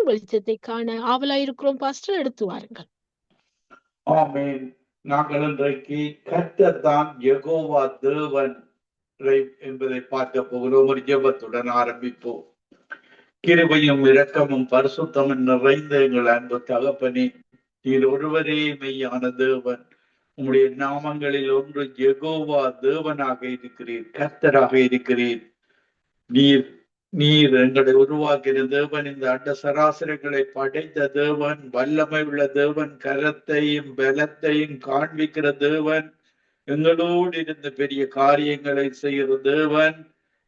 வெளிச்சத்தை காண ஆவலாயிருக்கிறோம். பாஸ்டர், எடுத்து வாருங்கள். ஆமென். நாங்கள் இன்றைக்கு கர்த்தர் தான் யெகோவா தேவன் என்பதை பார்க்க போகிறோம். ஒரு ஜெபத்துடன் ஆரம்பிப்போம். கிருபையும் இரக்கமும் பரிசுத்தமும் நிறைந்த எங்கள் அன்பு தகப்பனே, நீர் ஒருவரே மெய்யான தேவன். உம்முடைய நாமங்களில் ஒன்று யெகோவா தேவனாக இருக்கிறீர், கர்த்தராக இருக்கிறீர். நீர் எங்களை உருவாக்கின தேவன், இந்த அண்ட சராசரங்களை படைத்த தேவன், வல்லமை உள்ள தேவன், கரத்தையும் பலத்தையும் காண்பிக்கிற தேவன், எங்களோடு இருந்த பெரிய காரியங்களை செய்கிற தேவன்,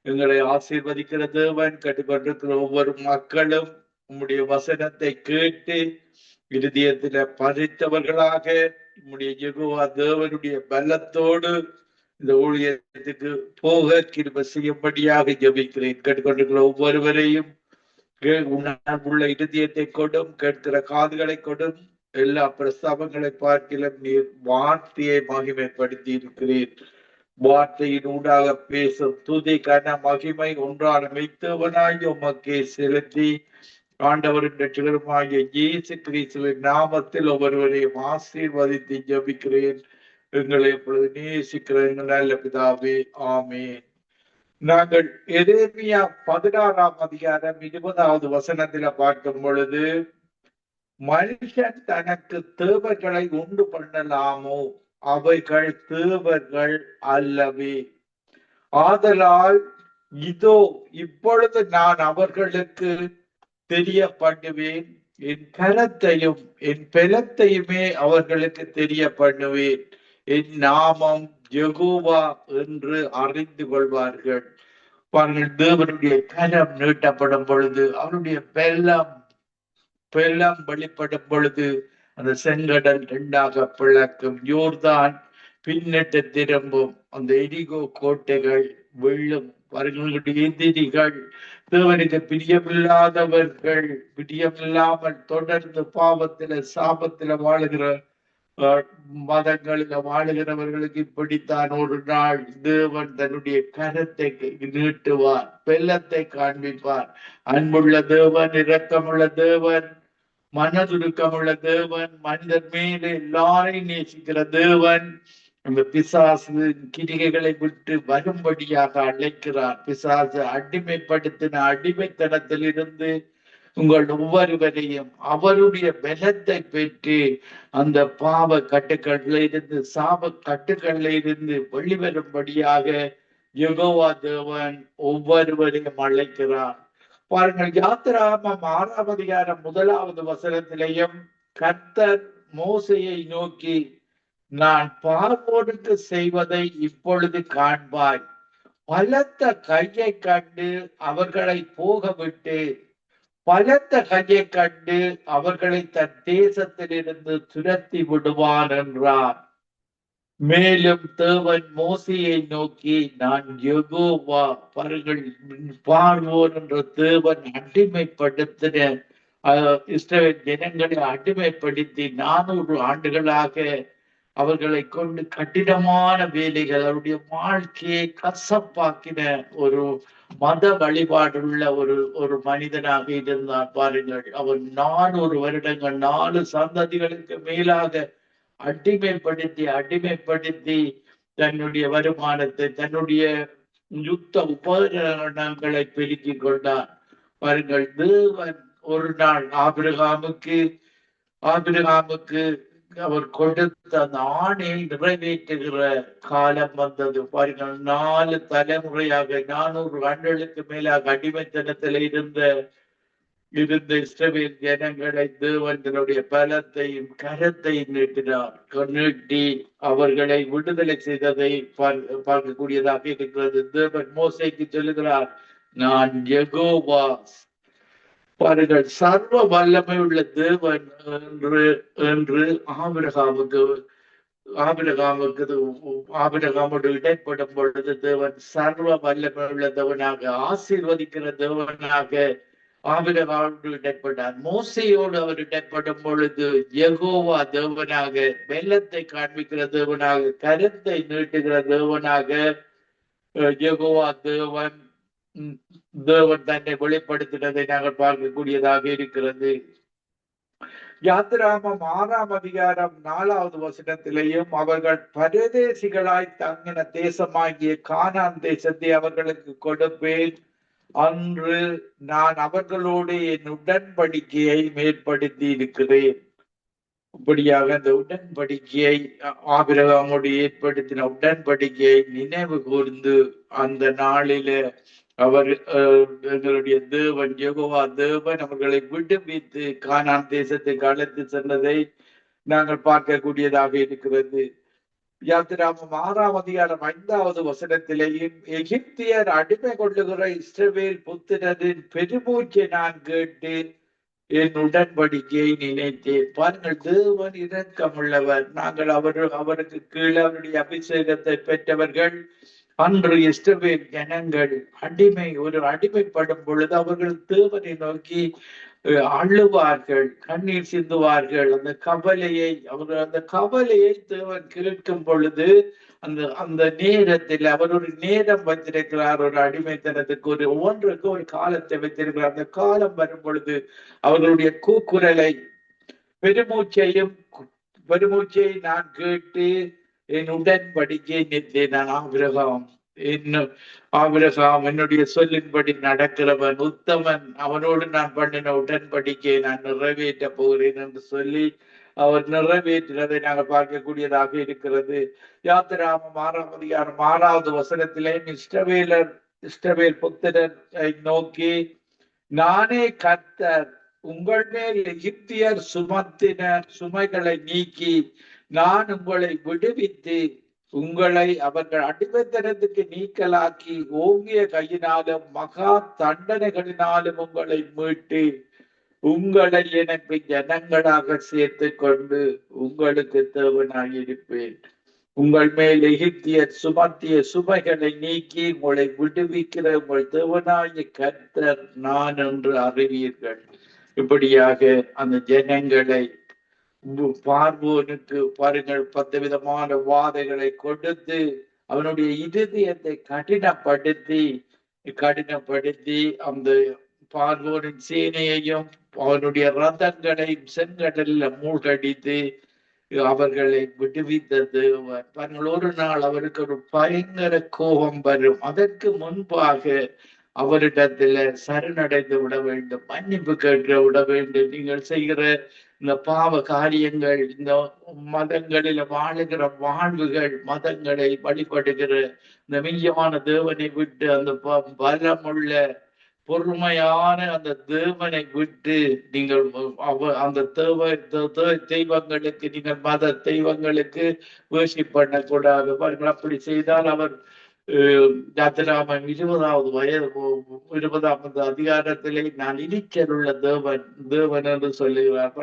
எங்களை ஆசீர்வதிக்கிற தேவன். கட்டுக்கொண்டிருக்கிற ஒவ்வொரு மக்களும் உம்முடைய வசனத்தை கேட்டு இருதயத்தில பதித்தவர்களாக உம்முடைய யெகோவா தேவனுடைய பலத்தோடு இந்த ஊழியத்துக்கு போக கிருபை செய்யும்படியாக ஜெபிக்கிறேன். கேட்டுக்கொண்டிருக்கிற ஒவ்வொருவரையும் உள்ள இருதயத்தை கொடும், கேட்கிற காதுகளை கொடும். எல்லா பிரஸ்தாபங்களை பார்க்கிலும் நீர் வார்த்தையை மகிமைப்படுத்தி இருக்கிறேன். வார்த்தையின் ஊடாக பேசும் துதி கன மகிமை ஒன்றான மெய்த்தவனாய் உமக்கே செலுத்தி ஆண்டவரின் ரட்சகருமாகிய இயேசு கிறிஸ்துவின் நாமத்தில் ஒவ்வொருவரையும் ஆசீர்வதித்து ஜெபிக்கிறேன். எங்களை இப்பொழுது நேசிக்கிற எங்கள் நல்ல பிதாவே, ஆமென். நாங்கள் எரேமியா 16ஆம் அதிகாரம் 20வது வசனத்தில பார்க்கும் பொழுது, மனுஷன் தனக்கு தேவர்களை உண்டு பண்ணலாமோ, அவைகள் தேவர்கள் அல்லவே. ஆதலால் இதோ இப்பொழுது நான் அவர்களுக்கு தெரிய பண்ணுவேன், என் கரத்தையும் என் பலத்தையுமே அவர்களுக்கு தெரிய பண்ணுவேன். என் நாமம் யெகோவா என்று அறிந்து கொள்வார்கள். பாருங்கள், தேவனுடைய கரம் நீட்டப்படும் பொழுது, அவருடைய பெல்லம் வெளிப்படும் பொழுது அந்த செங்கடல் இரண்டாக பிளக்கும், யோர்தான் பின்னிட்டு திரும்பும், அந்த எரிகோ கோட்டைகள் வெள்ளும். அவர்களுடைய எதிரிகள், தேவனுக்கு பிரியமில்லாதவர்கள், பிரியமில்லாமல் தொடர்ந்து பாவத்தில சாபத்தில வாழுகிற மதங்களில் வாழுகிறவர்களுக்கு இப்படித்தான் ஒரு நாள் தேவன் தன்னுடைய கரத்தை நீட்டுவார், பெல்லத்தை காண்பிப்பார். அன்புள்ள தேவன், இரக்கமுள்ள தேவன், மனதுருக்கமுள்ள தேவன், மனிதர் மேலே எல்லாரையும் நேசிக்கிற தேவன். அந்த பிசாசு கிரிகைகளை விட்டு வரும்படியாக அழைக்கிறார். பிசாசு அடிமைப்படுத்தின அடிமைத்தனத்தில் இருந்து உங்கள் ஒவ்வொருவரையும் அவருடைய பலத்தை பெற்று அந்த பாவ கட்டுக்களில் இருந்து, சாப கட்டுக்களில் இருந்து வெளிவரும்படியாக யெகோவா தேவன் ஒவ்வொருவரையும் அழைக்கிறார். பாருங்கள், யாத்திராகமம் 6ஆம் அதிகாரம் 1வது வசனத்திலேயும் கர்த்தர் மோசேயை நோக்கி, நான் பார்வோனுக்கு செய்வதை இப்பொழுது காண்பாய். பலத்த கையை கண்டு அவர்களை போக விட்டு, பலத்த கையை கண்டு அவர்களை தன் தேசத்திலிருந்து துரத்தி விடுவான் என்றார். மேலும் தேவன் மோசேயை நோக்கி, நான் யெகோவா. பாருங்கள், பார்வோன் என்ற தேவன் அடிமைப்படுத்தின இஸ்ரவேல் ஜனங்களை அடிமைப்படுத்தி 400 ஆண்டுகளாக அவர்களை கொண்டு கடினமான வேலைகள், அவருடைய வாழ்க்கையை கசப்பாக்கின ஒரு மத வழிபாடுள்ள ஒரு மனிதனாக இருந்தார். பாருங்கள், அவர் 400 வருடங்கள் 4 சந்ததிகளுக்கு மேலாக அடிமைப்படுத்தி தன்னுடைய வருமானத்தை, தன்னுடைய யுத்த உபகரணங்களை பெருக்கிக் கொண்டார். பாருங்கள், தேவன் ஒரு நாள் ஆபிரகாமுக்கு அவர் கொடுத்த அந்த ஆணையை நிறைவேற்றுகிற காலம் வந்தது. பாருங்கள், 4 தலைமுறையாக 400 ஆண்டுகளுக்கு மேலாக அடிமைத்தனத்தில் இருந்த இஸ்ரவேல் ஜனங்களை தேவன் தன்னுடைய பலத்தையும் கரத்தையும் நீட்டி அவர்களை விடுதலை செய்ததை பார்க்கக்கூடியதாக இருக்கிறது. தேவன் மோசேக்கு சொல்லுகிறார், நான் யெகோவா. பாருங்கள், சர்வ வல்லமை உள்ள தேவன் என்று ஆபிரகாமோடு இடைப்படும் பொழுது தேவன் சர்வ வல்லமை உள்ள தேவனாக, ஆசீர்வதிக்கிற தேவனாக ஆபிரகாமோடு இடைப்பட்டார். மோசையோடு அவர் இடைப்படும் பொழுது யெகோவா தேவனாக, வெள்ளத்தை காண்பிக்கிற தேவனாக, கருத்தை நீட்டுகிற தேவனாக யெகோவா தேவன் தேவன் தன்னை வெளிப்படுத்தினதை நாங்கள் பார்க்கக்கூடியதாக இருக்கிறது. யாத்திராமம் 6ஆம் அதிகாரம் 4வது வசனத்திலேயும் அவர்கள் பரதேசிகளாய் தங்கின தேசமாகிய கானான் தேசத்தை அவர்களுக்கு கொடுப்பேன், அன்று நான் அவர்களோடு என் உடன்படிக்கையை மேற்படுத்தி இருக்கிறேன். இப்படியாக அந்த உடன்படிக்கையை ஆபிரகாமோடு ஏற்படுத்தின உடன்படிக்கையை நினைவு கூர்ந்து அந்த நாளில அவர் எங்களுடைய தேவன் யெகோவா தேவன் அவர்களை விடுவித்து கானான் தேசத்துக்கு அழைத்து சென்றதை நாங்கள் பார்க்கக்கூடியதாக இருக்கிறது. யாத்திராமம் 6ஆம் அதிகாரம் 5வது வசனத்திலேயும் எகிப்தியர் அடிமை கொள்ளுகிற இஸ்ரவேல் புத்திரரின் பெருமூச்சை நான் கேட்டு என் உடன்படிக்கையை நினைத்தேன். பாருங்கள், தேவன் இரக்கமுள்ளவர். நாங்கள் அவருக்கு கீழே அவருடைய அபிஷேகத்தை பெற்றவர்கள். அன்று இஸ்ரவேல் ஜனங்கள் அடிமைப்படும் பொழுது அவர்கள் தேவனை நோக்கி அழுவார்கள், கண்ணீர் சிந்துவார்கள். அந்த கவலையை தேவன் கேட்கும் பொழுது அந்த நேரத்தில் அவர் ஒரு நேரம் வைத்திருக்கிறார். ஒரு அடிமைத்தனத்துக்கு ஒவ்வொன்றுக்கு ஒரு காலத்தை வைத்திருக்கிறார். அந்த காலம் வரும் பொழுது அவர்களுடைய கூக்குரலை பெருமூச்சை நான் கேட்டு என் உடன்படிக்கை நின்றேன். நான் ஆபிரகாம் என்னுடைய சொல்லின்படி நடக்கிறவன், உத்தமன், அவனோடு நான் பண்ணின உடன்படிக்கையை நான் நிறைவேற்ற போகிறேன் என்று சொல்லி அவர் நிறைவேற்றினதை நாங்கள் பார்க்கக்கூடியதாக இருக்கிறது. யாத்திராமம் 6ஆம் அதிகாரம் 6வது வசனத்திலே இஸ்ரவேல் புத்திரரை நோக்கி, நானே கர்த்தர், உங்கள் மேல் எகிப்தியர் சுமத்தின சுமைகளை நீக்கி நான் உங்களை விடுவித்து உங்களை அவர்கள் அடிமைத்தனத்துக்கு நீக்கலாக்கி ஓங்கிய கையினாலும் மகா தண்டனைகளினாலும் உங்களை மீட்டு உங்களை எனக்கு ஜனங்களாக சேர்த்து கொண்டு உங்களுக்கு தேவனாயிருப்பேன். உங்கள் மேல் எகிப்தியர் சுமத்திய சுமைகளை நீக்கி உங்களை விடுவிக்கிற உங்கள் தேவனாய கர்த்தர் நான் என்று அறிவீர்கள். இப்படியாக அந்த ஜனங்களை பார்வோனுக்கு பாருங்கள் 10 விதமான வாதைகளை கொடுத்து அவனுடைய இருதயத்தை கடினப்படுத்தி அந்த பார்வோனின் சேனையையும் அவனுடைய ரதங்களையும் செங்கடலில் மூழ்கடித்து அவர்களை விடுவித்தது. பாருங்கள், ஒரு நாள் அவருக்கு ஒரு பயங்கர கோபம் வரும். அதற்கு முன்பாக அவரிடத்துல சரணடைந்து விட வேண்டும், மன்னிப்பு கேட்டு விட வேண்டும். நீங்கள் செய்கிற இந்த பாவ காரியங்கள், இந்த மதங்களில வாழுகிற வாழ்வுகள், மதங்களை வழிபடுகிற இந்த மெய்யான தேவனை விட்டு அந்த பலமுள்ள பொறுமையான அந்த தேவனை விட்டு நீங்கள் அந்த தெய்வங்களுக்கு, நீங்கள் மத தெய்வங்களுக்கு வேஷிப் பண்ணக்கூடாது. அப்படி செய்தால் அவர் யாத்திராமம் 20வது அதிகாரத்திலே நான் இனிச்சல் உள்ள தேவன் என்று சொல்லுகிறார்.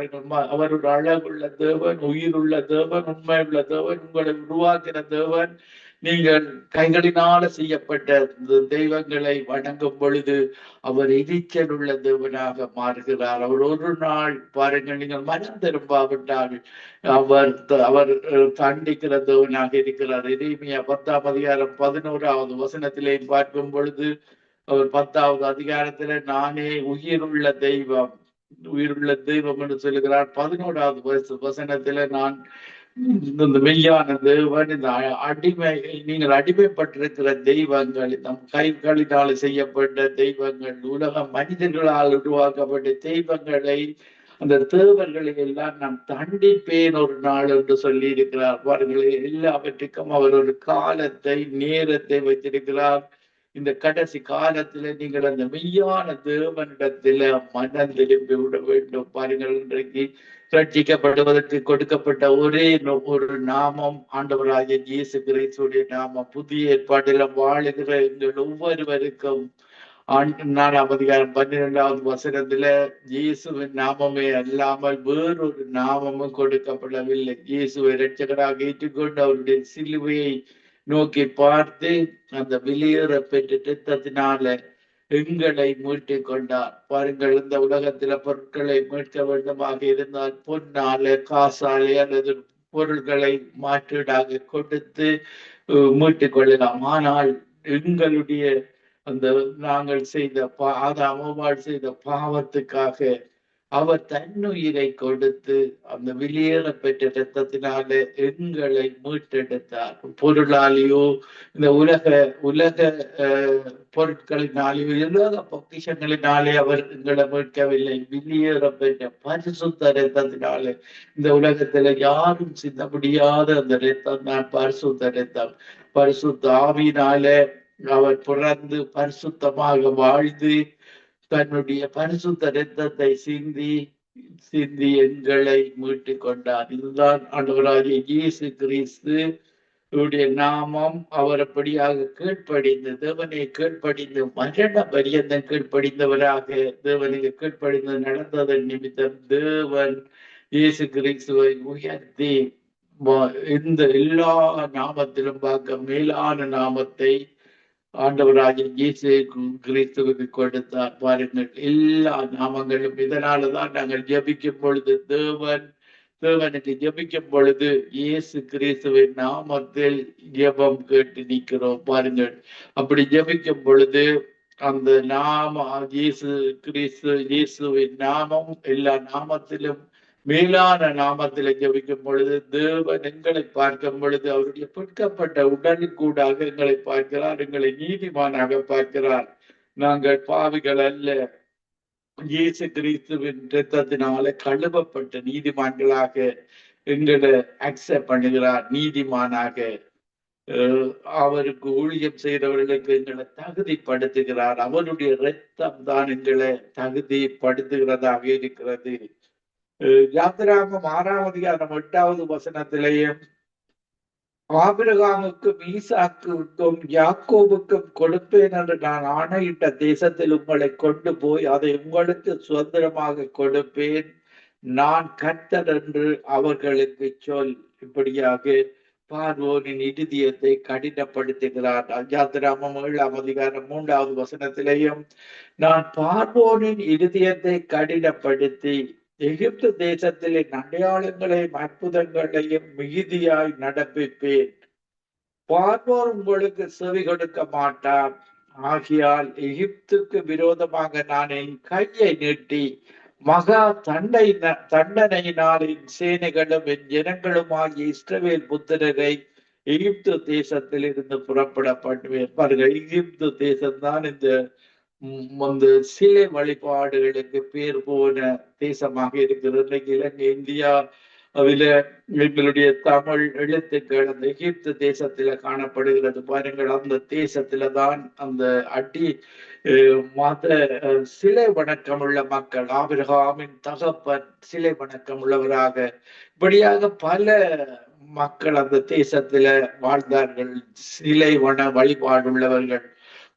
அவர் ஒரு அழகுள்ள தேவன், உயிருள்ள தேவன், உண்மையுள்ள தேவன், உங்களை உருவாக்கிற தேவன். நீங்கள் கைகளினால செய்யப்பட்ட தெய்வங்களை வணங்கும் பொழுது அவர் இனிச்சல் உள்ள தேவனாக மாறுகிறார். அவர் ஒரு நாள் பாருங்கள், நீங்கள் மனம் திரும்பாவிட்டால் அவர் தண்டிக்கிற தேவனாக இருக்கிறார். எரேமியா 10ஆம் அதிகாரம் 11வது வசனத்திலே பார்க்கும் பொழுது அவர் 10வது அதிகாரத்திலே நானே உயிருள்ள தெய்வம் என்று சொல்லுகிறார். 11வது வசனத்திலே நான் இந்த மெய்யான தேவன், இந்த நீங்கள் அடிமைப்பட்டிருக்கிற தெய்வங்கள், நம் கைகளினால் செய்யப்பட்ட தெய்வங்கள், உலக மனிதர்களால் உருவாக்கப்பட்ட தெய்வங்களை, அந்த தேவர்களை எல்லாம் நான் தண்டிப்பேன் ஒரு நாள் என்று சொல்லி இருக்கிறார். பாருங்கள், எல்லாவற்றுக்கும் அவர் ஒரு காலத்தை, நேரத்தை வைத்திருக்கிறார். இந்த கடைசி காலத்துல நீங்கள் அந்த மெய்யான தேவனிடத்துல மனம் திரும்பி விட வேண்டும். பாருங்கள், இன்றைக்கு ரட்சிக்கப்படுவதற்கு கொடுக்கப்பட்ட ஒரே ஒரு நாமம் ஆண்டவராகிய இயேசு கிறிஸ்துவின் நாமம். புதிய ஏற்பாட்டில வாழுகிற எங்கள் ஒவ்வொருவருக்கும் 4ஆம் அதிகாரம் 12வது வசனத்துல இயேசுவின் நாமமே அல்லாமல் வேறொரு நாமமும் கொடுக்கப்படவில்லை. இயேசுவை இரட்சகராக ஏற்றுக்கொண்டு அவருடைய சிலுவையை நோக்கி பார்த்து அந்த வெளியேற பெற்ற இரத்தத்தினால எங்களை மீட்டுக் கொண்டார். பாருங்கள், இந்த உலகத்தில பொருட்களை மீட்க வேண்டுமாக இருந்தால் பொன்னால, காசாலே அல்லது பொருள்களை மாற்றீடாக கொடுத்து மீட்டுக் கொள்ளலாம். ஆனால் எங்களுடைய அந்த நாங்கள் செய்த ஆதாம் செய்த பாவத்துக்காக அவர் தன்னுயிரை கொடுத்து அந்த வெளியேற பெற்ற இரத்தத்தினாலே எங்களை மீட்டெடுத்தார். பொருளாலேயோ இந்த உலக பொருட்களினாலேயோ உலக பொக்கிஷங்களினாலே அவர் எங்களை மீட்கவில்லை. வெளியேற பெற்ற பரிசுத்த இரத்தத்தினாலே, இந்த உலகத்துல யாரும் சிந்த முடியாத அந்த இரத்தம் தான் பரிசுத்த இரத்தம். பரிசுத்த ஆவியினாலே அவர் பிறந்து பரிசுத்தமாக வாழ்ந்து தன்னுடைய பரிசுத்த இரத்தத்தை சிந்தி எங்களை மீட்டுக் கொண்டார். இதுதான் ஆண்டவராகிய இயேசு கிறிஸ்து நாமம். அவர் அப்படியாக கீழ்ப்படிந்து தேவனை கீழ்ப்படிந்து மரண பரியந்தம் கீழ்ப்படிந்தவராக தேவனுக்கு கீழ்ப்படிந்து நடந்ததன் நிமித்தம் தேவன் இயேசு கிறிஸ்துவை உயர்த்தி இந்த எல்லா நாமத்திலும் பார்க்க மேலான நாமத்தை ஆண்டவராகிய இயேசு கிறிஸ்துவுக்கு கொடுத்தார். பாருங்கள், எல்லா நாமங்களும். இதனாலதான் நாங்கள் ஜபிக்கும் பொழுது தேவனுக்கு ஜபிக்கும் பொழுது இயேசு கிறிஸ்துவின் நாமத்தில் ஜபம் கேட்டு நிற்கிறோம். பாருங்கள், அப்படி ஜபிக்கும் பொழுது அந்த நாம இயேசுவின் நாமம் எல்லா நாமத்திலும் மேலான நாமத்திலே ஜபிக்கும் பொழுது தேவன் எங்களை பார்க்கும் பொழுது அவருடைய பிற்கப்பட்ட உடலுக்கூடாக எங்களை பார்க்கிறார், எங்களை நீதிமானாக பார்க்கிறார். நாங்கள் பாவிகள் அல்ல, இயேசு கிறிஸ்துவின் இரத்தத்தினால கழுவப்பட்ட நீதிமான்களாக எங்களை அக்செப்ட் பண்ணுகிறார். நீதிமானாக அவருக்கு ஊழியம் செய்தவர்களுக்கு எங்களை தகுதிப்படுத்துகிறார். அவருடைய இரத்தம் தான் எங்களை தகுதிப்படுத்துகிறதாக இருக்கிறது. யாத்திராகமம் 6ஆம் அதிகாரம் 8வது வசனத்திலேயும் ஆபிரகாமுக்கும் ஈசாக்குக்கும் யாக்கோபுக்கும் கொடுப்பேன் என்று நான் ஆணையிட்ட தேசத்தில் உங்களை கொண்டு போய் அதை உங்களுக்கு சுதந்திரமாக கொடுப்பேன், நான் கர்த்தர் என்று அவர்களுக்கு சொல். இப்படியாக பார்வோனின் இருதயத்தை கடினப்படுத்துகிறார். யாத்திராகமம் 7ஆம் அதிகாரம் 3வது வசனத்திலேயும் நான் பார்வோனின் இருதயத்தை கடினப்படுத்தி எகிப்து தேசத்திலே அடையாளங்களையும் அற்புதங்களையும் மிகுதியாய் நடப்பிப்பேன், பார்வோர் உங்களுக்கு செவி கொடுக்க மாட்டார். ஆகியால் எகிப்துக்கு விரோதமாக நான் என் கையை நீட்டி மகா தண்டனையினால் என் சேனைகளும் என் ஜனங்களுமாகிய இஸ்ரவேல் புத்திரரை எகிப்து தேசத்தில் இருந்து புறப்பட பண்ணுவேன். பாருங்கள், எகிப்து தேசம்தான் இந்த சிலை வழிபாடுகளுக்கு பேர் போன தேசமாக இருக்கிறது. இலங்கை, இந்தியா, அதுல எங்களுடைய தமிழ் எழுத்துக்கள் அந்த எகிப்து தேசத்துல காணப்படுகிறது. பாருங்கள், அந்த தேசத்துல தான் அந்த மத சிலை வணக்கம் உள்ள மக்கள், ஆபிரகாமின் தகப்பன் சிலை வணக்கம் உள்ளவராக, இப்படியாக பல மக்கள் அந்த தேசத்துல வாழ்ந்தார்கள், சிலை வழிபாடு உள்ளவர்கள்.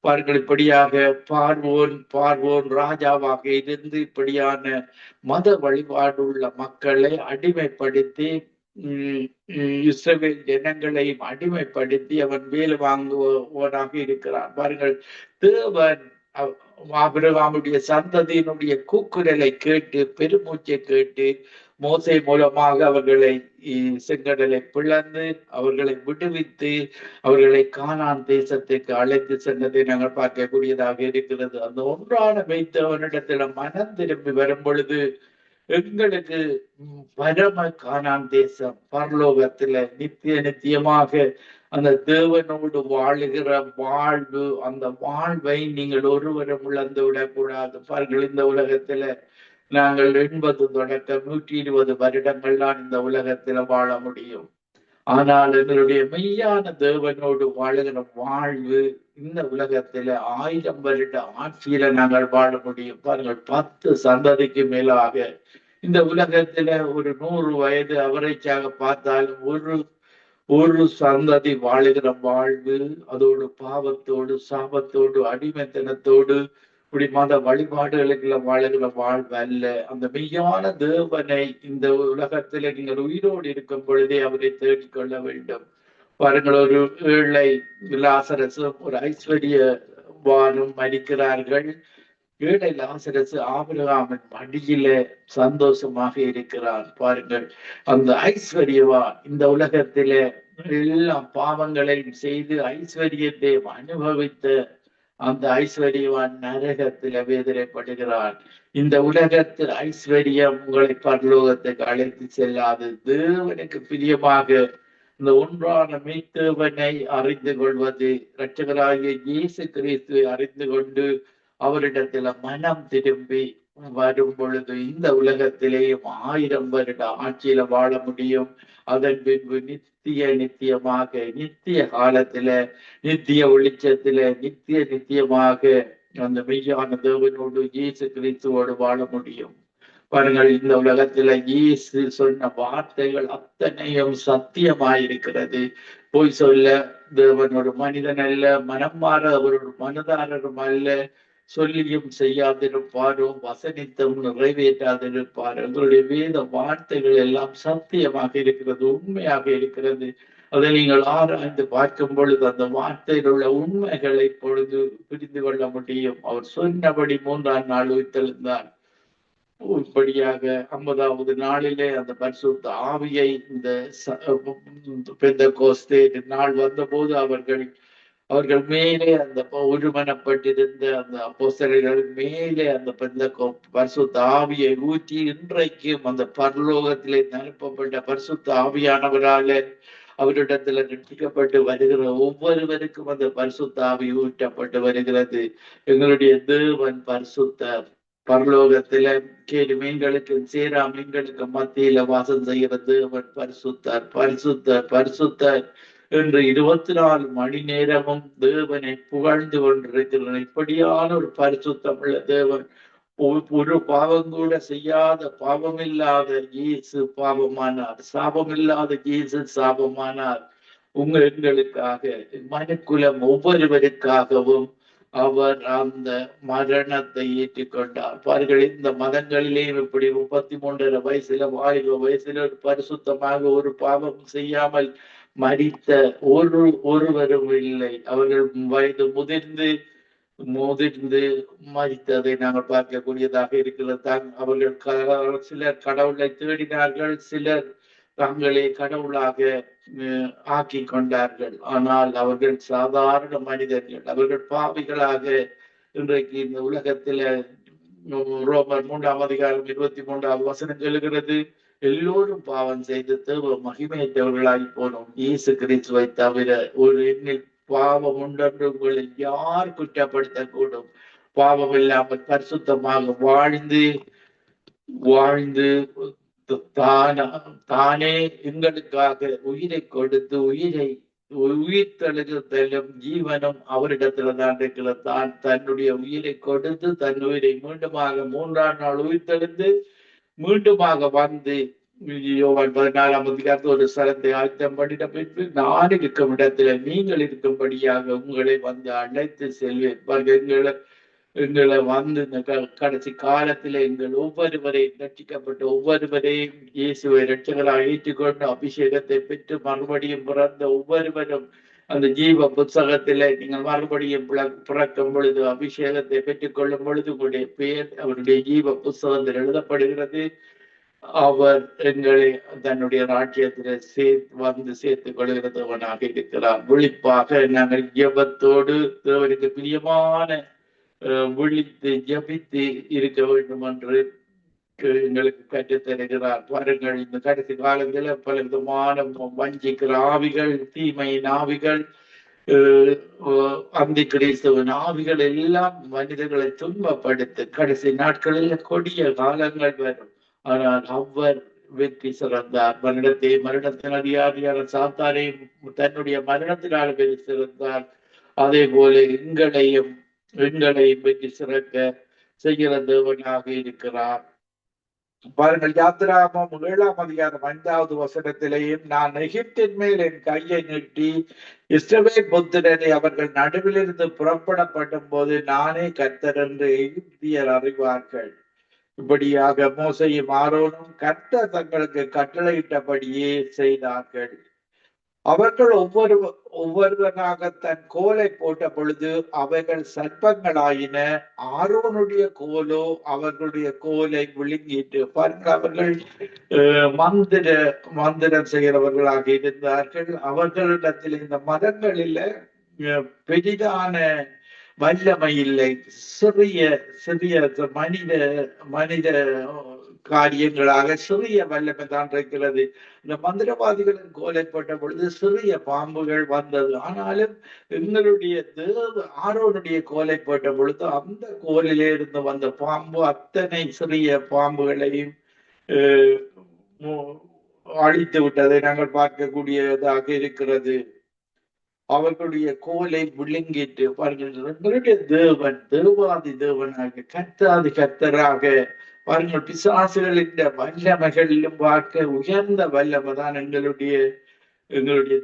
பாருங்கள், இப்படியாக பார்வோன் ராஜாவாக இருந்து இப்படியான மத வழிபாடு உள்ள மக்களை அடிமைப்படுத்தி இஸ்ரவேல் ஜனங்களையும் அடிமைப்படுத்தி அவன் வேலை வாங்குவனாக இருக்கிறான். பாருங்கள், தேவன் ஆபிரகாமுடைய சந்ததியினுடைய கூக்குரலை கேட்டு பெருமூச்சை கேட்டு மோசே மூலமாக அவர்களை செங்கடலை பிளந்து அவர்களை விடுவித்து அவர்களை கானான் தேசத்துக்கு அழைத்து சென்றதை நாங்கள் பார்க்கக்கூடியதாக இருக்கிறது. அந்த ஒன்றான வைத்தவனிடத்துல மனம் திரும்பி வரும் பொழுது எங்களுக்கு பரம கானான் தேசம் பரலோகத்துல நித்தியமாக அந்த தேவனோடு வாழுகிற வாழ்வு, அந்த வாழ்வை நீங்கள் ஒருவரும் இழந்து விடக்கூடாது. பாருங்கள், இந்த உலகத்துல நாங்கள் 80 தொடக்கம் 120 வருடங்கள் தான் இந்த உலகத்துல வாழ முடியும். ஆனால் எங்களுடைய மெய்யான தேவனோடு வாழுகிற வாழ்வு இந்த உலகத்துல 1000 வருட ஆட்சியில நாங்கள் வாழ முடியும். பாருங்கள், 10 சந்ததிக்கு மேலாக இந்த உலகத்துல ஒரு 100 வயது அவரேஜாக பார்த்தாலும் ஒரு சந்ததி வாழுகிற வாழ்வு, அதோடு பாவத்தோடு சாபத்தோடு அடிமைத்தனத்தோடு இப்படி மத வழிபாடுகளுக்குள்ள வாழுகிற வாழ்வு அல்ல. அந்த மெய்யான தேவனை இந்த உலகத்தில நீங்கள் உயிரோடு இருக்கும் பொழுதே அவரை தேடிக்கொள்ள வேண்டும். பாருங்கள், ஒரு ஏழை லாசரசும் ஒரு ஐஸ்வர்யவானும் மரிக்கிறார்கள். ஏழை லாசரசு ஆபிரகாமின் மடியில சந்தோஷமாக இருக்கிறார். பாருங்கள், அந்த ஐஸ்வர்யவான் இந்த உலகத்தில எல்லா பாவங்களையும் செய்து ஐஸ்வர்யத்தை அனுபவித்த அந்த ஐஸ்வர்யவான் நரகத்தில் வேதனைப்படுகிறான். இந்த உலகத்தில் ஐஸ்வர்யம் உங்களை பரலோகத்துக்கு அழைத்து செல்லாது. தேவனுக்கு பிரியமாக இந்த ஒன்றான மெய்த்தேவனை அறிந்து கொள்வது, இரட்சகராகிய இயேசு கிறிஸ்துவை அறிந்து கொண்டு அவரிடத்துல மனம் திரும்பி வரும் பொழுது இந்த உலகத்திலேயும் 1000 வருட ஆட்சியில வாழ முடியும். அதன் பின்பு நித்தியமாக நித்திய காலத்துல நித்திய வெளிச்சத்துல நித்தியமாக அந்த மெய்யான தேவனோடு இயேசு கிறிஸ்துவோடு வாழ முடியும். பாருங்கள், இந்த உலகத்துல இயேசு சொன்ன வார்த்தைகள் அத்தனையும் சத்தியமாயிருக்கிறது. போய் சொல்ல தேவன் ஒரு மனிதன் அல்ல, மனம் மாற அவர் ஒரு மனதாரரும் அல்ல. சொல்லியும் செய்யாதிருப்பாரோ, வசனித்தும் நிறைவேற்றாதிருப்பார். எங்களுடைய வேத வார்த்தைகள் எல்லாம் சத்தியமாக இருக்கிறது, உண்மையாக இருக்கிறது. அதை நீங்கள் ஆராய்ந்து பார்க்கும் பொழுது அந்த வார்த்தையில் உள்ள உண்மைகளை பொழுது புரிந்து கொள்ள முடியும். அவர் சொன்னபடி 3ஆம் நாள் உயிர்த்தெழுந்தார். இப்படியாக 50வது நாளிலே அந்த பரிசுத்த ஆவியை இந்த பெந்தெகோஸ்தே நாள் வந்தபோது அவர்கள் மேலே அந்த ஒருமனப்பட்டிருந்த அந்த அப்போஸ்தலர்கள் மேலே அந்த பரிசுத்த ஆவியை ஊற்றி இன்றைக்கும் அந்த பரலோகத்திலே அனுப்பப்பட்ட பரிசுத்த ஆவியானவரால அவரிடத்துல ரட்சிக்கப்பட்டு வருகிற ஒவ்வொருவருக்கும் அந்த பரிசுத்த ஆவி ஊற்றப்பட்டு வருகிறது. எங்களுடைய தேவன் பரிசுத்தர். பரலோகத்தில கேடு மீன்களுக்கும் சேரா மீன்களுக்கும் மத்தியில வாசம் செய்கிற தேவன் பரிசுத்தர், பரிசுத்தர், பரிசுத்தர் என்று 24 மணி நேரமும் தேவனை புகழ்ந்து கொண்டிருக்கிறார். இப்படியான ஒரு பரிசுத்தம் உள்ள தேவன், ஒரு பாவம் கூட செய்யாத பாவமில்லாத இயேசு பாவமானார், சாபமில்லாத இயேசு சாபமானார். எங்களுக்காக, மனுக்குலம் ஒவ்வொருவருக்காகவும் அவர் அந்த மரணத்தை ஏற்றுக்கொண்டார். பாருங்கள், இந்த மதங்களிலேயும் இப்படி 33 வயசுல வாலிப வயசுல ஒரு பரிசுத்தமாக ஒரு பாவம் செய்யாமல் மரித்த ஒருவரும் இல்லை. அவர்கள் வயது முதிர்ந்து மரித்ததை நாங்கள் பார்க்கக்கூடியதாக இருக்கிறது. அவர்கள் சிலர் கடவுளை தேடினார்கள், சிலர் தங்களை கடவுளாக ஆக்கி கொண்டார்கள். ஆனால் அவர்கள் சாதாரண மனிதர்கள், அவர்கள் பாவிகளாக இன்றைக்கு இந்த உலகத்தில ரோமர் 3ஆம் அதிகாரம் 23ஆவது வசனம் சொல்லுகிறது, எல்லோரும் பாவம் செய்து தேவ மகிமையற்றவர்களாகி போனோம். இயேசு கிறிஸ்துவை தவிர ஒரு எண்ணில் பாவம் உண்டென்று உங்களை யார் குற்றப்படுத்தக்கூடும்? பாவம் இல்லாமல் பரிசுத்தமாக வாழ்ந்து தானே எங்களுக்காக உயிரை கொடுத்து உயிர்த்தெழுதலும் ஜீவனும் அவரிடத்துல தான் இருக்கிறது. தான் தன்னுடைய உயிரை கொடுத்து தன் உயிரை மீண்டுமாக 3ஆம் நாள் உயிர்த்தெழுந்து மீண்டுமாக வந்து யோவான் 14ஆம் அதிகாரத்தில் ஒரு ஸ்தலத்தை ஆயத்தம் பண்ணிட்ட பின்பு நான் இருக்கும் இடத்துல நீங்கள் இருக்கும்படியாக உங்களை வந்து அழைத்து செல்வேன். எங்களை வந்து இந்த கடைசி காலத்துல எங்கள் ஒவ்வொருவரையும் ரட்சிக்கப்பட்ட ஒவ்வொருவரையும் இயேசுவை இரட்சகராக ஏற்றுக்கொண்டு அபிஷேகத்தை பெற்று மறுபடியும் பிறந்த ஒவ்வொருவரும் அந்த ஜீவ புத்தகத்தில நீங்கள் மறுபடியும் பிறக்கும் பொழுது அபிஷேகத்தை பெற்றுக் கொள்ளும் பொழுது உங்களுடைய பெயர் அவருடைய ஜீவ புத்தகத்தில் எழுதப்படுகிறது. அவர் எங்களை தன்னுடைய ராஜ்யத்தில் சேர்த்துக் கொள்கிறவனாக இருக்கிறார். விழிப்பாக நாங்கள் ஜெபத்தோடு தேவனுக்கு பிரியமான விழித்து ஜபித்து இருக்க வேண்டும் என்று எங்களுக்கு கற்றுத் தருகிறார். பாருங்கள், இந்த கடைசி காலத்துல பல விதமான வஞ்சிக்கிற ஆவிகள், தீமையின் ஆவிகள், அந்தி கிறிஸ்துவின் ஆவிகள் எல்லாம் மனிதர்களை துன்பப்படுத்து கடைசி நாட்களில் கொடிய காலங்கள் வரும். ஆனால் அவர் வெற்றி சிறந்தார். மரணத்தின் அதிகாரியான சாத்தானை தன்னுடைய மரணத்தினால் வெற்றி சிறந்தார். அதே போல எங்களையும் வெற்றி சிறக்க செய்கிற தேவனாக இருக்கிறார். பாருங்கள், யாத்திராகமம் 7ஆம் அதிகாரம் 5வது வசனத்திலேயும் நான் எகிப்தின் மேல் என் கையை நீட்டி இஸ்ரவேல் புத்திரரை அவர்கள் நடுவிலிருந்து புறப்படப்படும் போது நானே கர்த்தர் என்று எகிப்தியர் அறிவார்கள். இப்படியாக மோசேயும் ஆரோனும் கர்த்தர் தங்களுக்கு கட்டளையிட்டபடியே செய்தார்கள். அவர்கள் ஒவ்வொருவராக தன் கோலை போட்ட பொழுது அவைகள் சர்ப்பங்களாயின. ஆரோனுடைய கோலோ அவர்களுடைய கோலை விழுங்கிட்டு. பாருங்கள், அவர்கள் மந்திரம் செய்கிறவர்களாக இருந்தார்கள். அவர்களிடத்தில் இந்த மதங்களில பெரிதான வல்லமை இல்லை. சிறிய சிறிய மனித மனித காரியங்களாக சிறிய வல்லமை தான் இருக்கிறது. இந்த மந்திரவாதிகளின் கோலைப்பட்ட பொழுது சிறிய பாம்புகள் வந்தது. ஆனாலும் எங்களுடைய ஆரோனுடைய கோலைப்பட்ட பொழுது அந்த கோலிலே இருந்து வந்த பாம்பு அத்தனை சிறிய பாம்புகளையும் அழித்து விட்டதை நாங்கள் பார்க்கக்கூடியதாக இருக்கிறது. அவர்களுடைய கோலை விழுங்கிட்டு பாருங்கள். எங்களுடைய தேவன் தேவாதி தேவனாக கர்த்தாதி கர்த்தராக பாருங்கள். பிசாசுகளின் வல்லமைகளிலும் பார்க்க உயர்ந்த வல்லமை தான் எங்களுடைய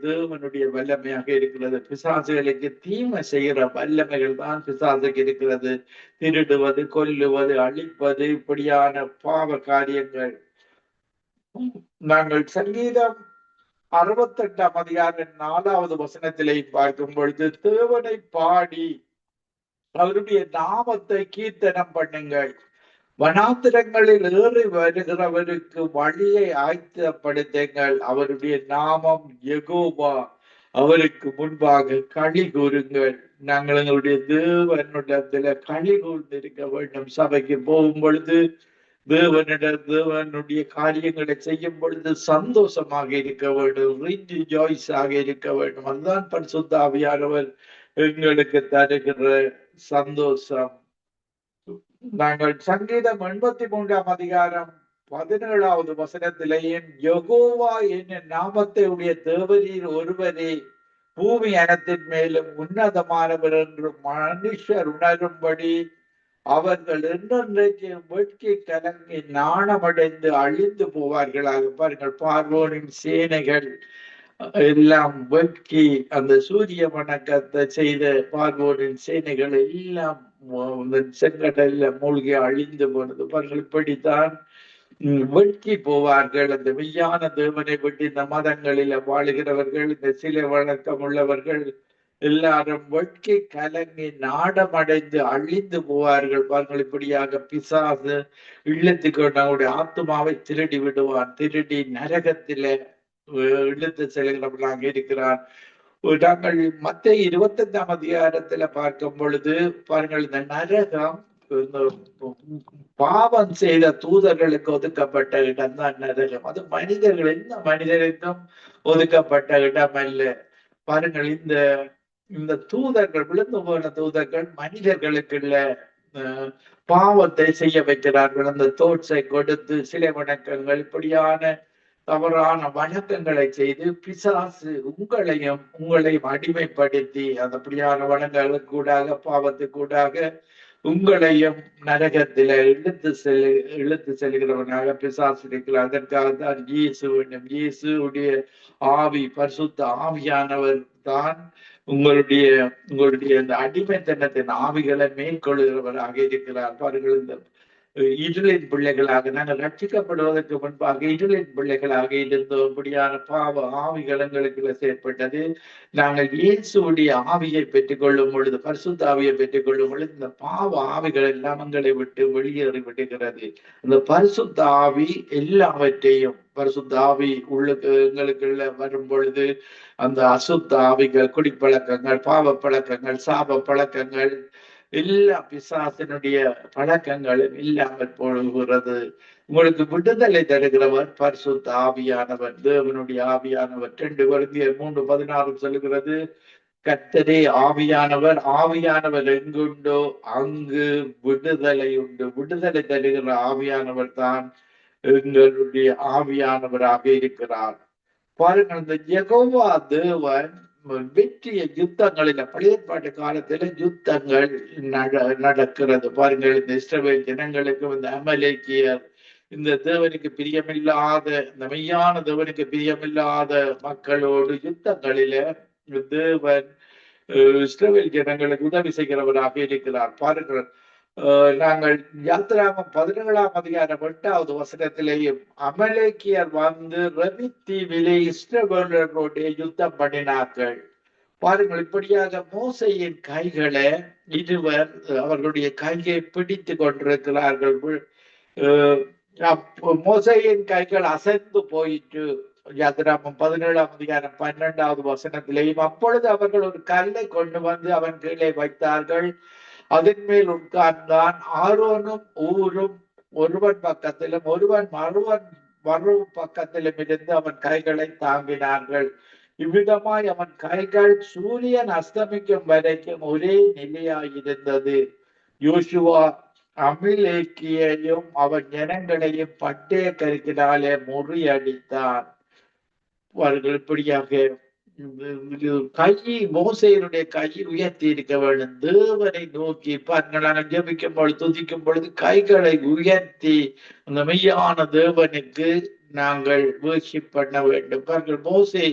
தேவனுடைய வல்லமையாக இருக்கிறது. பிசாசுகளுக்கு தீமை செய்கிற வல்லமைகள் தான் பிசாசுக்கு இருக்கிறது. திருடுவது, கொல்லுவது, அழிப்பது, இப்படியான பாவ காரியங்கள். நாங்கள் சங்கீதம் 68ஆம் அதிகாரம் 4வது வசனத்திலே பார்க்கும் பொழுது, தேவனை பாடி அவருடைய நாமத்தை கீர்த்தனம் பண்ணுங்கள், வனாந்திரங்களில் ஏறி வருகிறவருக்கு வழியை ஆயத்தப்படுத்துங்கள், அவருடைய நாமம் யெகோவா, அவருக்கு முன்பாக களி கூறுங்கள். நாங்கள் எங்களுடைய தேவனிடத்துல களி கூர்ந்து இருக்க வேண்டும். சபைக்கு போகும் பொழுது தேவனுடைய காரியங்களை செய்யும் பொழுது சந்தோஷமாக இருக்க வேண்டும், ரிஜாய்ஸ் ஆக இருக்க வேண்டும். அதுதான் பரிசுத்த ஆவியானவர் எங்களுக்கு தருகிற சந்தோஷம். நாங்கள் சங்கீதம் 83ஆம் அதிகாரம் 17வது வசனத்திலேயும் யெகோவா என்னும் நாமத்தை உடைய தேவரீர் ஒருவரே பூமி அனைத்தின் மேலும் உன்னதமானவர் என்று மனுஷர் உணரும்படி அவர்கள் என்றென்றைக்கு வெட்கி கலங்கி நாணமடைந்து அழிந்து போவார்களாக. பாருங்கள், பார்வோனின் சேனைகள் எல்லாம் வெட்கி அந்த சூரிய வணக்கத்தை செய்த பார்வோனின் சேனைகள் எல்லாம் செங்கடல்ல மூழ்கி அழிந்து போனது. பாருங்கள், இப்படித்தான் வெட்கி போவார்கள். அந்த மெய்யான தேவனை விட்டு இந்த மதங்களில வாழுகிறவர்கள், இந்த சிலை வழக்கம் உள்ளவர்கள் எல்லாரும் வெட்கி கலங்கி நாடமடைந்து அழிந்து போவார்கள். பாருங்கள், இப்படியாக பிசாசு இழுத்துக்கு நம்முடைய ஆத்மாவை திருடி விடுவான். திருடி நரகத்தில இழுத்து செல்கிறவர்களாக இருக்கிறான். நாங்கள் மத்தேயு 25ஆம் அதிகாரத்துல பார்க்கும் பொழுது பாருங்கள், இந்த நரகம் பாவம் செய்த தூதர்களுக்கு ஒதுக்கப்பட்ட இடம் தான் நரகம். அது மனிதர்கள், எந்த மனிதருக்கும் ஒதுக்கப்பட்ட இடம் அல்ல. பாருங்கள், இந்த தூதர்கள், விழுந்து போன தூதர்கள் மனிதர்களுக்குள்ள பாவத்தை செய்ய வைக்கிறார்கள். அந்த தோட்சை கொடுத்து சிலை வணக்கங்கள், இப்படியான தவறான வணக்கங்களை செய்து பிசாசு உங்களையும் அடிமைப்படுத்தி அந்த அப்படியான வணக்கங்களுக்கூடாக பாவத்துக்கூடாக உங்களையும் நரகத்தில இழுத்து செல்கிறவனாக பிசாசு இருக்கிறார். அதற்காக தான் இயேசு வேண்டும். இயேசுடைய ஆவி, பரிசுத்த ஆவியானவர் தான் உங்களுடைய இந்த அடிமைத்தனத்தின் ஆவிகளை மேற்கொள்கிறவராக இருக்கிறார். பாருங்கள், இந்த இருளின் பிள்ளைகளாக நாங்கள் ரட்சிக்கப்படுவதற்கு முன்பாக இருளின் பிள்ளைகளாக இருந்தோம். இப்படியான பாவ ஆவிகள் எங்களுக்குள்ள செயற்பட்டது. நாங்கள் இயேசுடைய ஆவியை பெற்றுக்கொள்ளும் பொழுது, பரிசுத்த ஆவியை பெற்றுக்கொள்ளும் பொழுது இந்த பாவ ஆவிகள் எல்லாம் எங்களை விட்டு வெளியேறி விடுகிறது. இந்த பரிசுத்த ஆவி எல்லாவற்றையும், பரிசுத்த ஆவி எங்களுக்குள்ள வரும் பொழுது அந்த அசுத்த ஆவிகள், குடிப்பழக்கங்கள், பாவ பழக்கங்கள், சாப பழக்கங்கள், எல்லா பிசாசினுடைய பழக்கங்களும் இல்லாமல் போகிறது. உங்களுக்கு விடுதலை தருகிறவர் பரிசுத்த ஆவியானவர், தேவனுடைய ஆவியானவர். 2 கொரிந்தியர் 3:16 சொல்லுகிறது, கர்த்தரே ஆவியானவர், ஆவியானவர் எங்குண்டோ அங்கு விடுதலை உண்டு. விடுதலை தருகிற ஆவியானவர் தான் எங்களுடைய ஆவியானவராக இருக்கிறார். பாருங்கள், இந்த யெகோவா தேவன் வெற்றிய யுத்தங்களில, பழைய ஏற்பாட்டு காலத்துல யுத்தங்கள் நடக்கிறது. பாருங்கள், இந்த இஸ்ரவேல் ஜனங்களுக்கு இந்த அமலேக்கியர், இந்த தேவனுக்கு பிரியமில்லாத, இந்த மெய்யான தேவனுக்கு பிரியமில்லாத மக்களோடு யுத்தங்களில தேவன் இஸ்ரவேல் ஜனங்களுக்கு உதவி செய்கிறவராக இருக்கிறார். பாருங்கள், நாங்கள் யாத்திராகமம் 17ஆம் அதிகாரம் 8வது வசனத்திலேயும் அமலேக்கியர் வந்து ரவித்தீவிலே இஸ்ரவேலரோடு யுத்தம் பண்ணினார்கள். பாருங்கள், இப்படியாக மோசையின் கைகளை இருவர் அவர்களுடைய கையை பிடித்து கொண்டிருக்கிறார்கள். மோசையின் கைகள் அசைந்து போயிற்று. யாத்திராமம் 17:12 வசனத்திலேயும், அப்பொழுது அவர்கள் ஒரு கல்லை கொண்டு வந்து அவன் கீழே வைத்தார்கள், அதன் மேல் உட்கார்ந்தான். ஆரோனும் ஊரும் ஒருவன் பக்கத்திலும் ஒருவன் மறு பக்கத்திலும் இருந்து அவன் கைகளை தாங்கினார்கள். இவ்விதமாய் அவன் கைகள் சூரியன் அஸ்தமிக்கும் வரைக்கும் ஒரே நிலையாயிருந்தது. யோசுவா அமிலேக்கியையும் அவன் ஜனங்களையும் பட்டய கருக்கினாலே முறியடித்தான். அவர்கள் இப்படியாக மோசேயினுடைய கையை உயர்த்தி இருக்க வேண்டும். தேவனை நோக்கி பாருங்கள், ஜெபிக்கும் பொழுது துதிக்கும் பொழுது கைகளை உயர்த்தி அந்த மெய்யான தேவனுக்கு நாங்கள் worship பண்ண வேண்டும். பாருங்கள், மோசே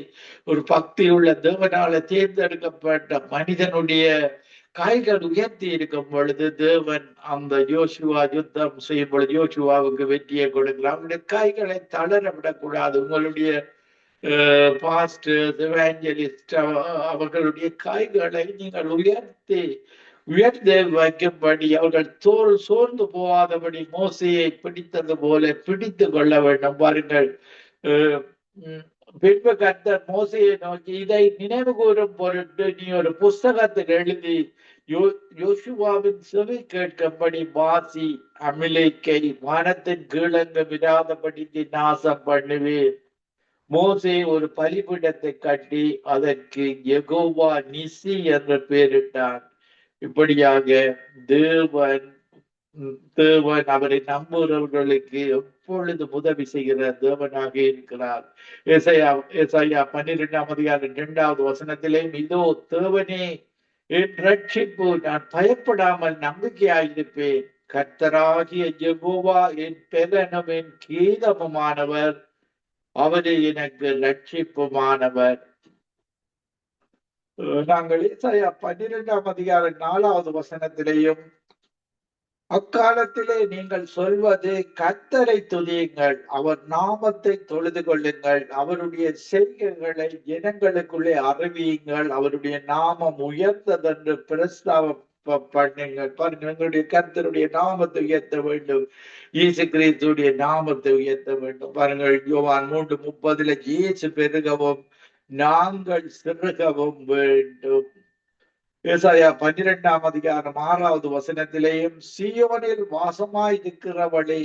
ஒரு பக்தியுள்ள தேவனால தேர்ந்தெடுக்கப்பட்ட மனிதனுடைய கைகள் உயர்த்தி இருக்கும் பொழுது தேவன் அந்த யோசுவா யுத்தம் செய்யும் பொழுது யோசுவாவுக்கு வெற்றியை கொடுக்கிறார். அவருடைய கைகளை தளர விடக்கூடாது. உங்களுடைய பாஸ்டர்ஸ், எவாஞ்சலிஸ்ட் அவர்களுடைய கைகளை நீங்கள் உயர்த்தி வைக்கும்படி, அவர்கள் சோர்ந்து போகாதபடி மோசையை பிடித்தது போல பிடித்து கொள்ள வேண்டும். பாருங்கள், பின்பு கர்த்தர் மோசையை நோக்கி, இதை நினைவு கூறும் பொருட்டு நீ ஒரு புஸ்தகத்தில் எழுதி யோசுவாவின் செவி கேட்கும்படி வாசி, அமிலேக்கை வானத்தின் கீழங்கு விடாதபடி நாசம் பண்ணுவேன். மோசே ஒரு பலிபீடத்தை கட்டி அதற்கு யெகோவா நிசி என்று பெயரிட்டான். இப்படியாக தேவன் அவரை நம்புகிறவர்களுக்கு எப்பொழுது உதவி செய்கிற தேவனாக இருக்கிறார். ஏசாயா 12:2 வசனத்திலே, இதோ தேவனே என் ரட்சிப்பு, நான் பயப்படாமல் நம்பிக்கையாயிருப்பேன். கர்த்தராகிய யெகோவா என் பெலனும் என் கீதமுமானவர், அவரே எனக்கு ரட்சிப்புமானவர். நாங்கள் ஏசாயா 12:4 வசனத்திலேயும், அக்காலத்திலே நீங்கள் சொல்வது, கர்த்தரை துதியுங்கள், அவர் நாமத்தை தொழுது கொள்ளுங்கள், அவருடைய செய்கைகளை ஜனங்களுக்குள்ளே அறிவியுங்கள், அவருடைய நாமம் உயர்ந்ததென்று பிரஸ்தாபம் பண்ணுங்கள். பாருங்கள், எங்களுடைய கர்த்தருடைய நாமத்தை உயர்த்த வேண்டும். இயேசு கிறிஸ்துடைய நாமத்தை உயர்த்த வேண்டும். பாருங்கள், யோவான் 3:30 இயேசு பெருகவும் நாங்கள் சிறுகவும் வேண்டும். ஏசாயா 12:6 வசனத்திலேயும், சீயோனில் வாசமாய் இருக்கிறவளே,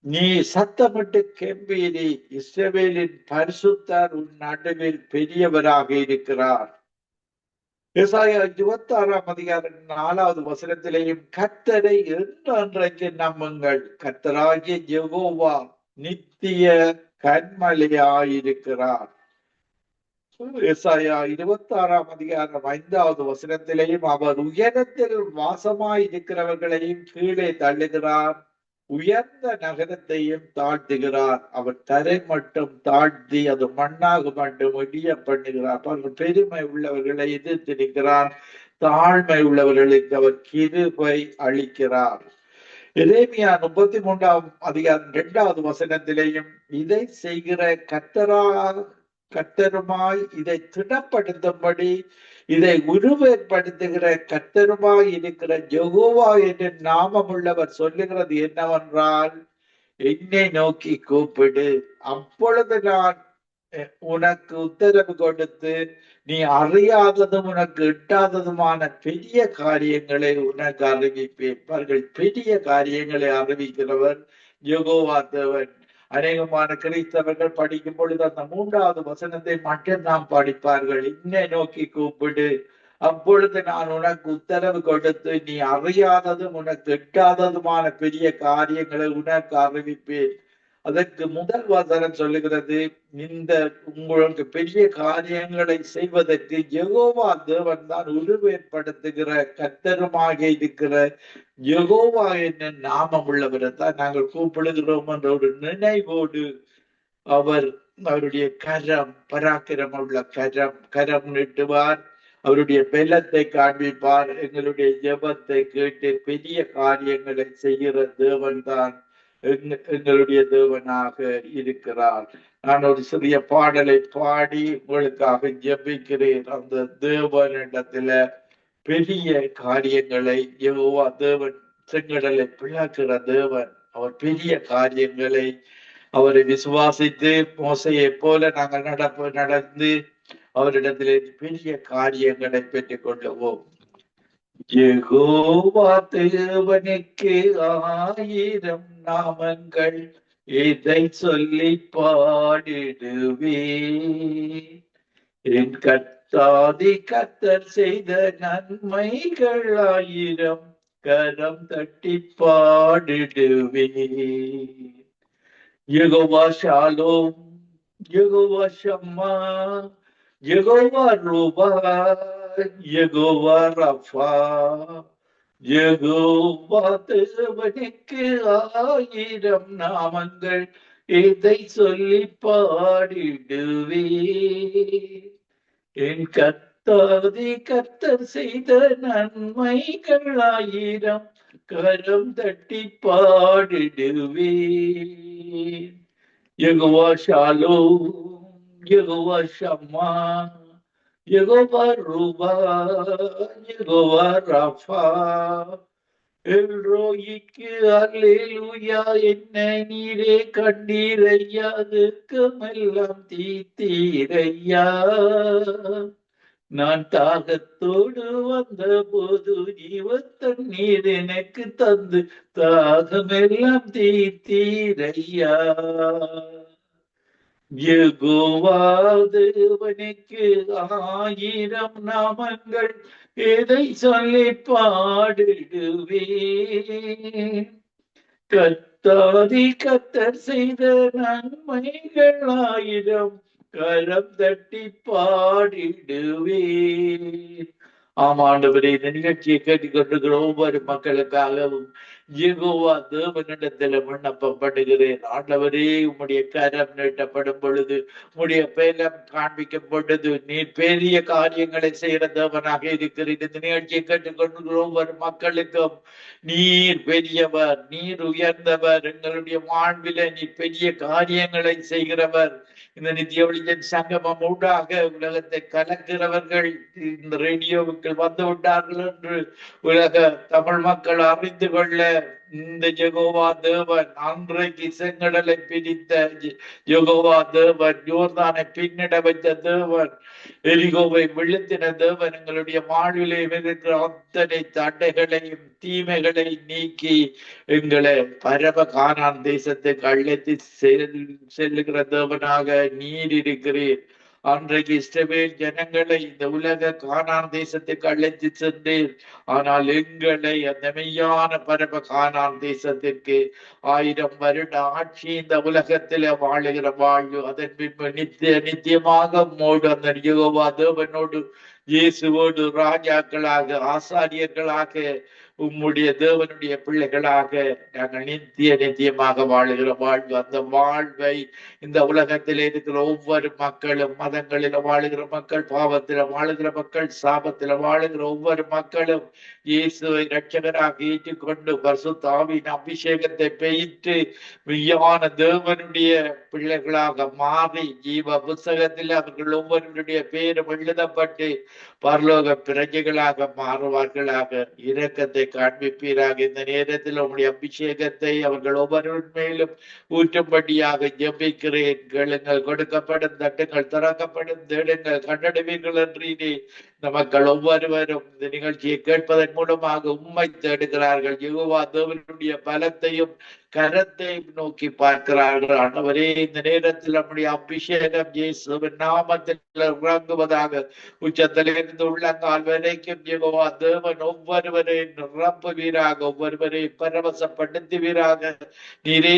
நீ சத்தமிட்டு கெம்பீரி, இஸ்ரவேலின் பரிசுத்தர் உன் நடுவில் பெரியவராக இருக்கிறார். ஏசாயா 26:4 வசனத்திலேயும், கர்த்தரை என்றென்றைக்கு நம்புங்கள், கர்த்தராகிய யெகோவா நித்திய கன்மலையாயிருக்கிறார். ஏசாயா 26:5 வசனத்திலேயும், அவர் உயரத்தில் வாசமாய் இருக்கிறவர்களையும் கீழே தள்ளுகிறார், உயர்ந்த நகரத்தையும் தாழ்த்துகிறார். அவர் தரை மட்டும் தாழ்த்தி அது மண்ணாக மட்டும் இடிய பண்ணுகிறார். பெருமை உள்ளவர்களை எதிர்த்து நிற்கிறார், தாழ்மை உள்ளவர்களுக்கு அவர் கிருபை அளிக்கிறார். எரேமியா 33:2 வசனத்திலேயும், இதை செய்கிற கர்த்தருமாய் இதை திடப்படுத்தும்படி இதை உருவேற்படுத்துகிற கர்த்தருமாய் இருக்கிற யெகோவா என்று நாமமுள்ளவர் சொல்லுகிறது என்னவென்றால், என்னை நோக்கி கூப்பிடு, அப்பொழுது நான் உனக்கு உத்தரவு கொடுத்து நீ அறியாததும் உனக்கு எட்டாததுமான பெரிய காரியங்களை உனக்கு அறிவிப்பேன். பெரிய காரியங்களை அறிவிக்கிறவர் யெகோவா தேவன். அநேகமான கிறிஸ்தவர்கள் படிக்கும் பொழுது அந்த 3வது வசனத்தை மட்டும் நாம் படிப்பார்கள். என்னை நோக்கி கூப்பிடு, அப்பொழுது நான் உனக்கு உத்தரவு கொடுத்து நீ அறியாததும் உனக்கு எட்டாததுமான பெரிய காரியங்களை உனக்கு அறிவிப்பேன். அதற்கு முதல் வசனம் சொல்லுகிறது, இந்த உங்களுக்கு பெரிய காரியங்களை செய்வதற்கு யெகோவா தேவன் தான் உருவேற்படுத்துகிற கர்த்தருமாக இருக்கிற யெகோவா என்ன நாமம் உள்ளவரை தான் நாங்கள் கூப்பிடுகிறோம் என்ற ஒரு நினைவோடு அவருடைய கரம், பராக்கிரமம் உள்ள கரம் நீட்டுவார், அவருடைய பெலத்தை காண்பிப்பார். எங்களுடைய ஜெபத்தை கேட்டு பெரிய காரியங்களை செய்கிற தேவன் தான் எங்களுடைய தேவனாக இருக்கிறார். நான் ஒரு சிறிய பாடலை பாடி உங்களுக்காக ஜெபிக்கிறேன். அந்த தேவனிடத்துல பெரிய காரியங்களை யெகோவா தேவன், செங்கடலை பிளக்கிற தேவன், அவர் பெரிய காரியங்களை அவரை விசுவாசித்து மோசையை போல நாங்கள் நடந்து அவரிடத்திலே பெரிய காரியங்களை பெற்றுக் கொள்ளுவோம். யெகோவா தேவனுக்கு 1000 நாமங்கள், இதை சொல்லி பாடிடுவே. என் கர்த்தாதி கர்த்தர் செய்த நன்மைகள் 1000, கரம் தட்டி பாடிடுவே. யெகோவா ஷாலோம், யெகோவா ஷம்மா, யெகோவா ரூபா, யெகோவா ரஃபா. யெகோவா தேவனுக்கு 1000 நாமங்கள், இதை சொல்லி பாடிடுவே. என் கர்த்தாதி கர்த்தர் செய்த நன்மைகள் 1000, கரம் தட்டி பாடிடுவே. யெகோவா ஷாலோம், யெகோவா ஷம்மா, யெகோவா ரூபா, யெகோவா ரஃபா. எல்ரோயிக்கு அல்லேலூயா, என்ன நீரே கண்டீரையா, துக்கமெல்லாம் தீத்தீரையா. நான் தாகத்தோடு வந்த போது ஜீவ தண்ணீர் எனக்கு தந்து தாகமெல்லாம் தீத்தீரையா. யெகோவா தேவனுக்கு 1000 நாமங்கள், இதை சொல்லி பாடிடுவே. கர்த்தாதி கர்த்தர் செய்த நன்மைகள் 1000, கரம் தட்டி பாடிடுவே. ஆமாண்டவரே, இந்த நிகழ்ச்சியை கேட்டுக்கொண்டிருக்கிற ஒவ்வொரு மக்களுக்காகவும் யெகோவா தேவனிடத்தில் விண்ணப்பம் பண்ணுகிறேன். ஆண்டவரே, உம்முடைய கரம் நீட்டப்படும் பொழுது, உம்முடைய பேரம் காண்பிக்கும் பொழுது, நீர் பெரிய காரியங்களை செய்கிற தேவனாக இருக்கிறீர். இந்த நிகழ்ச்சியை கேட்டுக்கொண்டிருக்கிற ஒவ்வொரு மக்களுக்கும் நீர் பெரியவர், நீர் உயர்ந்தவர், எங்களுடைய வாழ்வில நீர் பெரிய காரியங்களை செய்கிறவர். இந்த நித்திய ஒளியின் சங்கமம் ஊடாக உலகத்தை கலக்கிறவர்கள் இந்த ரேடியோவுக்கு வந்து விட்டார்கள் என்று உலக தமிழ் மக்கள் அறிந்து கொள்ள இந்த யெகோவா தேவன் அன்றைக்கு செங்கடலை பிரித்த யெகோவா தேவன், யோர்தானை பின்னிட வைத்த தேவன், எரிகோவை விழுத்தின தேவன், எங்களுடைய வாழ்விலே இருக்கிற அத்தனை தடைகளையும் தீமைகளை நீக்கி எங்களை பரம கானான் தேசத்துக்கு அழைத்து செல்லுகிற தேவனாக நீர் இருக்கிறீர். அன்றைக்கு இஸ்ரவேல் ஜனங்களை இந்த உலக கானான் தேசத்துக்கு அழைத்து சென்றீர். ஆனால் எங்களை அந்த மெய்யான பரம கானான் தேசத்திற்கு 1000 வருட ஆட்சி இந்த உலகத்தில வாழுகிற வாழ்வு, அதன் பின்பு நித்தியமாக மோடு அந்த யெகோவா தேவனோடு இயேசுவோடு ராஜாக்களாக ஆசாரியர்களாக உம்முடைய தேவனுடைய பிள்ளைகளாக நாங்கள் நித்தியமாக வாழுகிற வாழ்வு, அந்த வாழ்வை இந்த உலகத்தில் இருக்கிற ஒவ்வொரு மக்களும், மதங்களில வாழுகிற மக்கள், பாவத்தில வாழுகிற மக்கள், சாபத்தில வாழுகிற ஒவ்வொரு மக்களும் இயேசுவை இரட்சகராக ஏற்றுக்கொண்டு பரிசுத்த ஆவியின் அபிஷேகத்தை பெய்து மெய்யான தேவனுடைய பிள்ளைகளாக மாறி ஜீவ புத்தகத்தில் அவர்கள் ஒவ்வொருவருடைய பேரும் எழுதப்பட்டு பரலோக பிரஜைகளாக மாறுவார்களாக. இரக்கத்தை காண்பிப்பீராக. இந்த நேரத்தில் உங்களுடைய அபிஷேகத்தை அவர்கள் ஒவ்வொருவர் மேலும் ஊற்றும்படியாக ஜெபிக்கிறேன். கேளுங்கள் கொடுக்கப்படும், தட்டுங்கள் திறக்கப்படும், தேடுங்கள் கண்டடைவீர்கள் என்று இந்த மக்கள் ஒவ்வொருவரும் இந்த நிகழ்ச்சியை கேட்பதன் மூலமாக உம்மை தேடுகிறார்கள். யெகோவா தேவனுடைய பலத்தையும் கரத்தையும் நோக்கி பார்க்கிறார்கள். ஆண்டவரே, இந்த நேரத்தில் நம்முடைய அபிஷேகம் இயேசுவின் நாமத்தில் இறங்குவதாக. உச்சத்திலிருந்து உள்ளங்கால் வரைக்கும் யெகோவா தேவன் ஒவ்வொருவரையும் நிரப்புவீராக, ஒவ்வொருவரையும் பரவசப்படுத்துவீராக. நீரே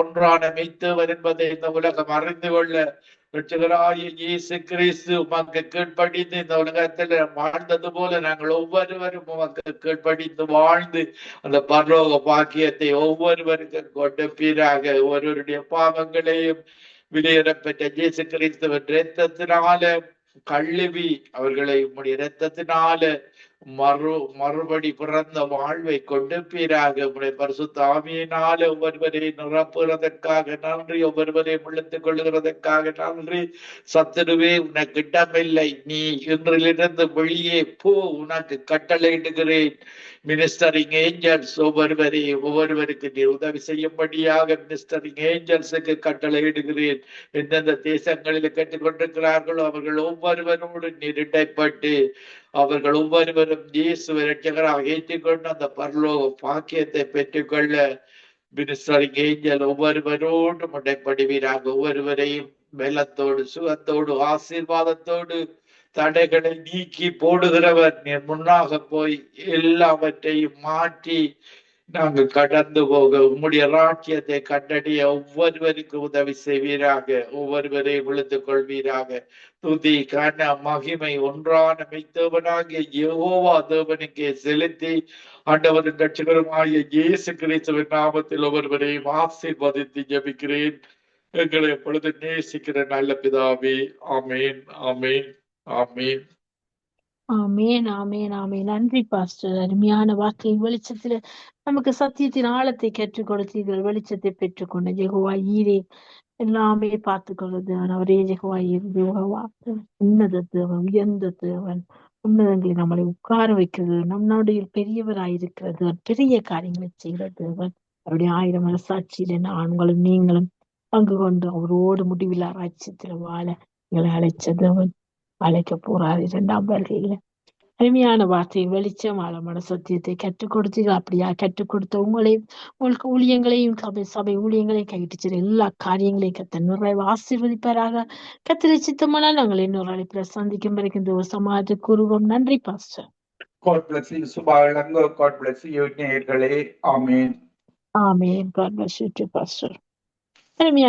ஒன்றான மெய்த்தவர் என்பதை இந்த உலகம் அறிந்து கொள்ள ரட்சகராகிய இயேசு கிறிஸ்து உமக்கு கீழ்ப்படிந்து இந்த உலகத்துல வாழ்ந்தது போல நாங்கள் ஒவ்வொருவரும் உமக்கு கீழ்ப்படிந்து வாழ்ந்து அந்த பரலோக பாக்கியத்தை ஒவ்வொருவருக்கும் கொடுப்பீராக. ஒருவருடைய பாவங்களையும் வெளியேறப்பெற்ற இயேசு கிறிஸ்துவின் இரத்தத்தினால கழுவி அவர்களை உம்முடைய இரத்தத்தினால மறுபடி பிறந்த வாழ்வை கொடுப்பீராக. உம்முடைய பரிசுத்த ஆவியினால ஒவ்வொருவரை நிரப்புகிறதற்காக நன்றி. ஒவ்வொருவரை இழுத்துக் கொள்ளுகிறதற்காக நன்றி. சத்துருவே, உனக்கு இடமில்லை, நீ இன்றிலிருந்து வெளியே போ, உனக்கு கட்டளையிடுகிறேன். மினிஸ்டரிங் ஏஞ்சல்ஸ் ஒவ்வொருவருக்கு நீ உதவி செய்யும்படியாக மினிஸ்டரிங் ஏஞ்சல்ஸுக்கு கட்டளையிடுகிறேன். எந்தெந்த தேசங்களில் கேட்டுக்கொண்டிருக்கிறார்களோ அவர்கள் ஒவ்வொருவரோடு நீர் இடைப்பட்டு அவர்கள் ஒவ்வொருவரும் இயேசுவை இரட்சகராக ஏற்றுக்கொண்டு அந்த பரலோக பாக்கியத்தை பெற்றுக்கொள்ள மினிஸ்டரிங் ஏஞ்சல் ஒவ்வொருவரோடும் இடைப்படுவீராக. ஒவ்வொருவரையும் பலத்தோடு சுகத்தோடு ஆசீர்வாதத்தோடு தடைகளை நீக்கி போடுகிறவர் நீர் முன்னாக போய் எல்லாவற்றையும் மாற்றி நாங்கள் கடந்து போக உம்முடைய ராட்சியத்தை கண்டறிய ஒவ்வொருவருக்கு உதவி செய்வீராக. ஒவ்வொருவரையும் விழுத்துக் கொள்வீராக. துதி கன மகிமை ஒன்றான மெய்த்தேவனாகிய யெகோவா தேவனுக்கே செலுத்தி ஆண்டவரின் ரட்சகருமாகிய இயேசு கிறிஸ்துவின் நாமத்தில் ஒவ்வொருவரையும் ஆசீர்வதித்து ஜெபிக்கிறேன். எங்களை எப்பொழுது நேசிக்கிற நல்ல பிதாவே. ஆமேன், ஆமேன், ஆமேன். ஆமேன், ஆமேன், ஆமேன். நன்றி பாஸ்டர். அருமையான வார்த்தையின் வெளிச்சத்துல நமக்கு சத்தியத்தின் ஆழத்தை கற்றுக் கொடுத்தீர்கள். வெளிச்சத்தை பெற்றுக்கொண்ட யெகோவா ஈரே எல்லாமே பார்த்துக் கொள்வது அவரே. யெகோவா யெகோவா உன்னத தேவன், உயர்ந்த தேவன், உன்னதங்களை நம்மளை உட்கார வைக்கிறது, நம்மளுடைய பெரியவராயிருக்கிறது, பெரிய காரியங்களை செய்கிற தேவன். அவருடைய 1000 சாட்சியில நாங்களும் நீங்களும் பங்கு கொண்டு அவரோடு முடிவில்லா ராஜ்யத்துல வாழ எங்களை அழைச்ச தேவன் அழைக்க போறாரு 2ஆம் வருகையில. அருமையான வார்த்தையின் வெளிச்சம் ஆழமான சத்தியத்தை கற்றுக் கொடுத்தீர்கள். அப்படியா கற்றுக் கொடுத்த உங்களையும் உங்களுக்கு ஊழியங்களையும் சபை ஊழியங்களையும் கைவிட்டு செல்ல எல்லா காரியங்களையும் கத்த நிறைவு ஆசீர்வதிப்பாராக. கத்திரை சித்தமானால் நாங்கள் இன்னொரு அழைப்புல சந்திக்கும் வரைக்கும் இந்த ஒரு சமாஜ குருவம். நன்றி pastor. God bless you, சுபாலங்க. God bless you நேயர்களே. ஆமென். ஆமென். God bless you too, pastor. அருமையான